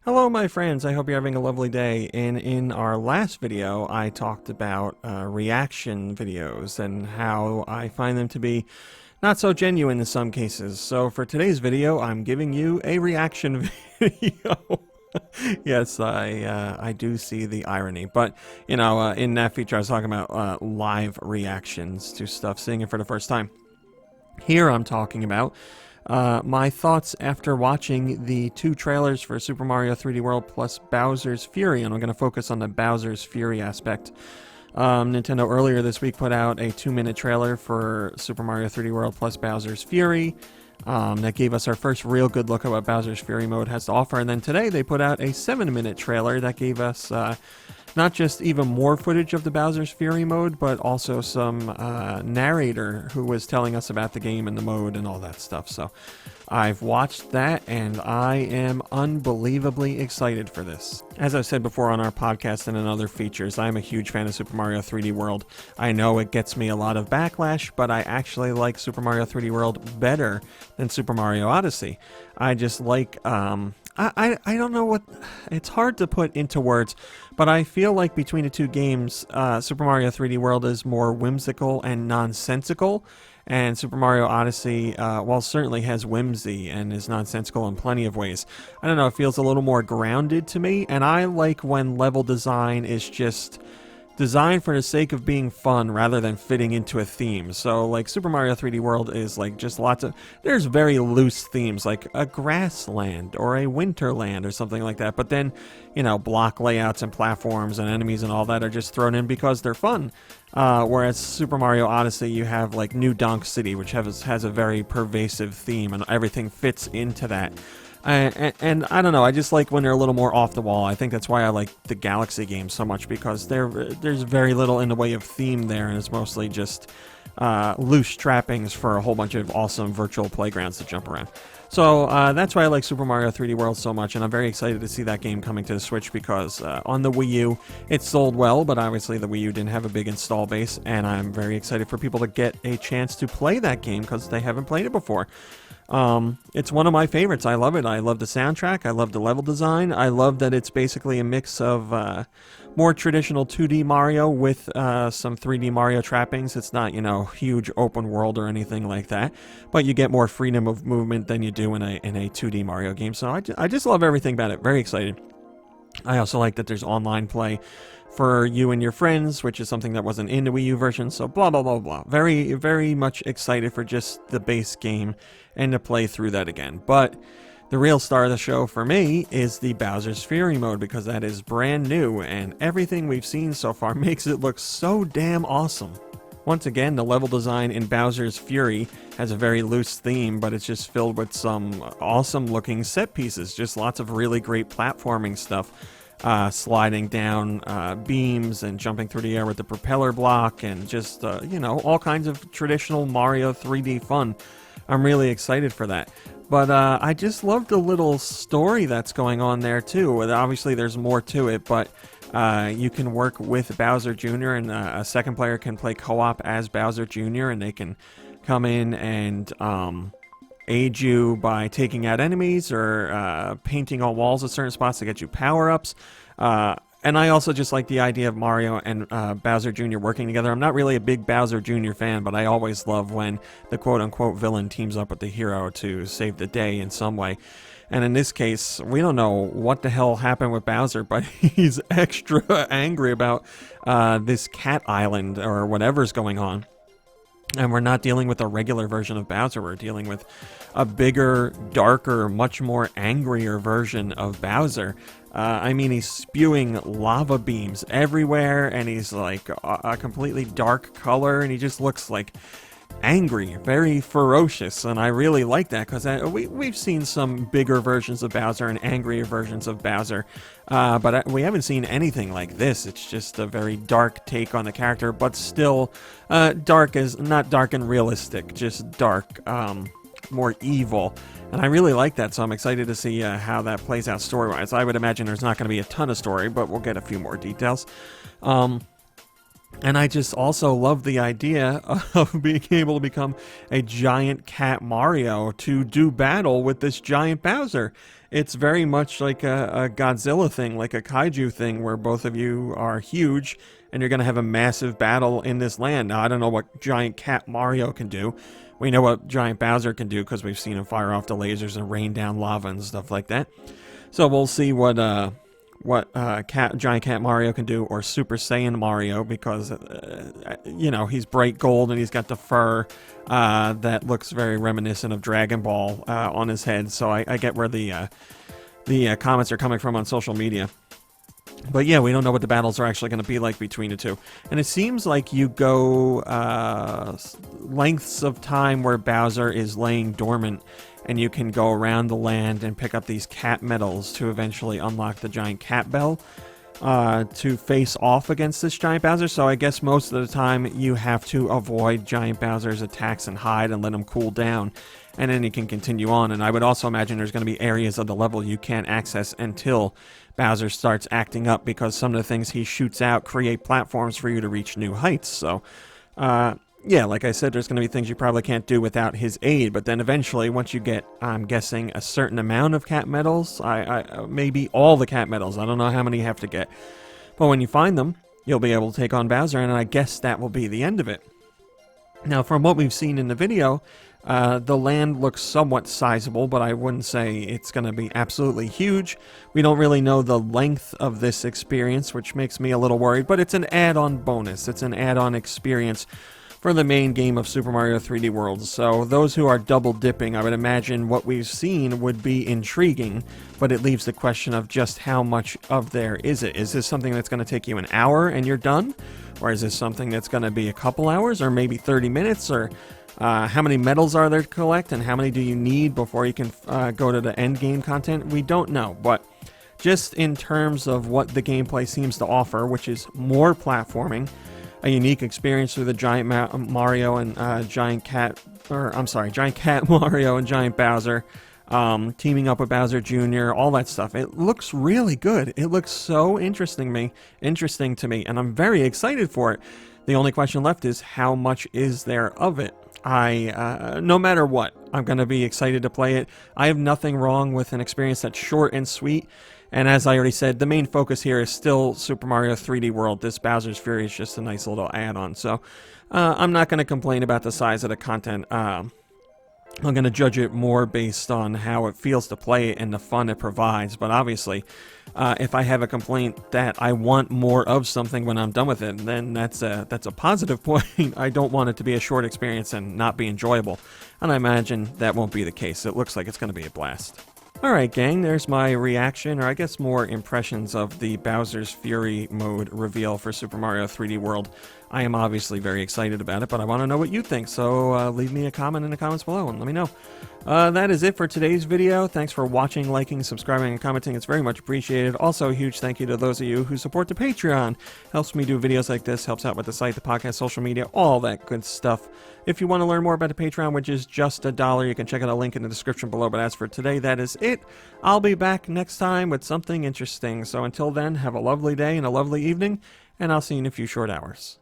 Hello my friends, I hope you're having a lovely day. And in our last video I talked about reaction videos and how I find them to be not so genuine in some cases. So for today's video I'm giving you a reaction video. Yes, I do see the irony, but you know, in that feature I was talking about live reactions to stuff, seeing it for the first time. Here I'm talking about my thoughts after watching the two trailers for Super Mario 3D World plus Bowser's Fury, and I'm going to focus on the Bowser's Fury aspect. Nintendo earlier this week put out a 2-minute trailer for Super Mario 3D World plus Bowser's Fury. That gave us our first real good look at what Bowser's Fury mode has to offer, and then today they put out a 7-minute trailer that gave us not just even more footage of the Bowser's Fury mode, but also some narrator who was telling us about the game and the mode and all that stuff. So I've watched that and I am unbelievably excited for this. As I've said before on our podcast and in other features, I'm a huge fan of Super Mario 3D World. I know it gets me a lot of backlash, but I actually like Super Mario 3D World better than Super Mario Odyssey. I just like I don't know what, it's hard to put into words, but I feel like between the two games, Super Mario 3D World is more whimsical and nonsensical, and Super Mario Odyssey, while certainly has whimsy and is nonsensical in plenty of ways, I don't know, it feels a little more grounded to me, and I like when level design is just designed for the sake of being fun rather than fitting into a theme. So like Super Mario 3D World is like just there's very loose themes like a grassland or a winterland or something like that, but then, you know, block layouts and platforms and enemies and all that are just thrown in because they're fun. Whereas Super Mario Odyssey, you have like New Donk City, which has a very pervasive theme and everything fits into that. And I don't know, I just like when they're a little more off the wall. I think that's why I like the Galaxy games so much, because there's very little in the way of theme there, and it's mostly just loose trappings for a whole bunch of awesome virtual playgrounds to jump around. So that's why I like Super Mario 3D World so much, and I'm very excited to see that game coming to the Switch, because on the Wii U it sold well, but obviously the Wii U didn't have a big install base, and I'm very excited for people to get a chance to play that game because they haven't played it before. It's one of my favorites. I love it. I love the soundtrack. I love the level design. I love that it's basically a mix of more traditional 2D Mario with some 3D Mario trappings. It's not, you know, huge open world or anything like that, but you get more freedom of movement than you do in a 2D Mario game. So I just love everything about it. Very excited. I also like that there's online play for you and your friends, which is something that wasn't in the Wii U version, so blah blah blah blah. Very, very much excited for just the base game and to play through that again. But the real star of the show for me is the Bowser's Fury mode, because that is brand new, and everything we've seen so far makes it look so damn awesome. Once again, the level design in Bowser's Fury has a very loose theme, but it's just filled with some awesome looking set pieces, just lots of really great platforming stuff. Sliding down beams and jumping through the air with the propeller block, and just, you know, all kinds of traditional Mario 3D fun. I'm really excited for that. But I just love the little story that's going on there, too. Obviously, there's more to it, but you can work with Bowser Jr., and a second player can play co-op as Bowser Jr., and they can come in and aid you by taking out enemies or painting on walls at certain spots to get you power-ups. And I also just like the idea of Mario and Bowser Jr. working together. I'm not really a big Bowser Jr. fan, but I always love when the quote-unquote villain teams up with the hero to save the day in some way. And in this case, we don't know what the hell happened with Bowser, but he's extra angry about this cat island or whatever's going on. And we're not dealing with a regular version of Bowser. We're dealing with a bigger, darker, much more angrier version of Bowser. I mean, he's spewing lava beams everywhere, and he's like a completely dark color, and he just looks like angry, very ferocious, and I really like that, because we've seen some bigger versions of Bowser and angrier versions of Bowser, but we haven't seen anything like this. It's just a very dark take on the character, but still dark is not dark and realistic, just dark, more evil, and I really like that, so I'm excited to see how that plays out story-wise. I would imagine there's not going to be a ton of story, but we'll get a few more details. And I just also love the idea of being able to become a giant cat Mario to do battle with this giant Bowser. It's very much like a Godzilla thing, like a kaiju thing, where both of you are huge and you're going to have a massive battle in this land. Now, I don't know what giant cat Mario can do. We know what giant Bowser can do because we've seen him fire off the lasers and rain down lava and stuff like that. So we'll see what Giant Cat Mario can do, or Super Saiyan Mario, because you know, he's bright gold and he's got the fur that looks very reminiscent of Dragon Ball on his head. So I get where the comments are coming from on social media. But yeah, we don't know what the battles are actually going to be like between the two. And it seems like you go lengths of time where Bowser is laying dormant, and you can go around the land and pick up these cat medals to eventually unlock the giant cat bell to face off against this giant Bowser. So I guess most of the time you have to avoid giant Bowser's attacks and hide and let him cool down, and then you can continue on. And I would also imagine there's going to be areas of the level you can't access until Bowser starts acting up, because some of the things he shoots out create platforms for you to reach new heights. So yeah, like I said, there's going to be things you probably can't do without his aid, but then eventually, once you get, I'm guessing, a certain amount of cat medals, maybe all the cat medals, I don't know how many you have to get, but when you find them, you'll be able to take on Bowser, and I guess that will be the end of it. Now, from what we've seen in the video, the land looks somewhat sizable, but I wouldn't say it's going to be absolutely huge. We don't really know the length of this experience, which makes me a little worried, but it's an add-on bonus. It's an add-on experience for the main game of Super Mario 3D World. So those who are double dipping, I would imagine what we've seen would be intriguing, but it leaves the question of just how much of there is it. Is this something that's going to take you an hour and you're done? Or is this something that's going to be a couple hours, or maybe 30 minutes? Or how many medals are there to collect, and how many do you need before you can go to the end game content? We don't know, but just in terms of what the gameplay seems to offer, which is more platforming, a unique experience through the giant Mario and Giant Cat Mario and Giant Bowser, teaming up with Bowser Jr., all that stuff. It looks really good. It looks so interesting to me, and I'm very excited for it. The only question left is how much is there of it? No matter what, I'm going to be excited to play it. I have nothing wrong with an experience that's short and sweet. And as I already said, the main focus here is still Super Mario 3D World. This Bowser's Fury is just a nice little add-on. So I'm not going to complain about the size of the content. I'm going to judge it more based on how it feels to play it and the fun it provides. But obviously, if I have a complaint that I want more of something when I'm done with it, then that's a positive point. I don't want it to be a short experience and not be enjoyable. And I imagine that won't be the case. It looks like it's going to be a blast. Alright gang, there's my reaction, or I guess more impressions of the Bowser's Fury mode reveal for Super Mario 3D World. I am obviously very excited about it, but I want to know what you think, so leave me a comment in the comments below and let me know. That is it for today's video. Thanks for watching, liking, subscribing, and commenting. It's very much appreciated. Also, a huge thank you to those of you who support the Patreon. Helps me do videos like this, helps out with the site, the podcast, social media, all that good stuff. If you want to learn more about the Patreon, which is just $1, you can check out a link in the description below. But as for today, that is it. I'll be back next time with something interesting. So until then, have a lovely day and a lovely evening, and I'll see you in a few short hours.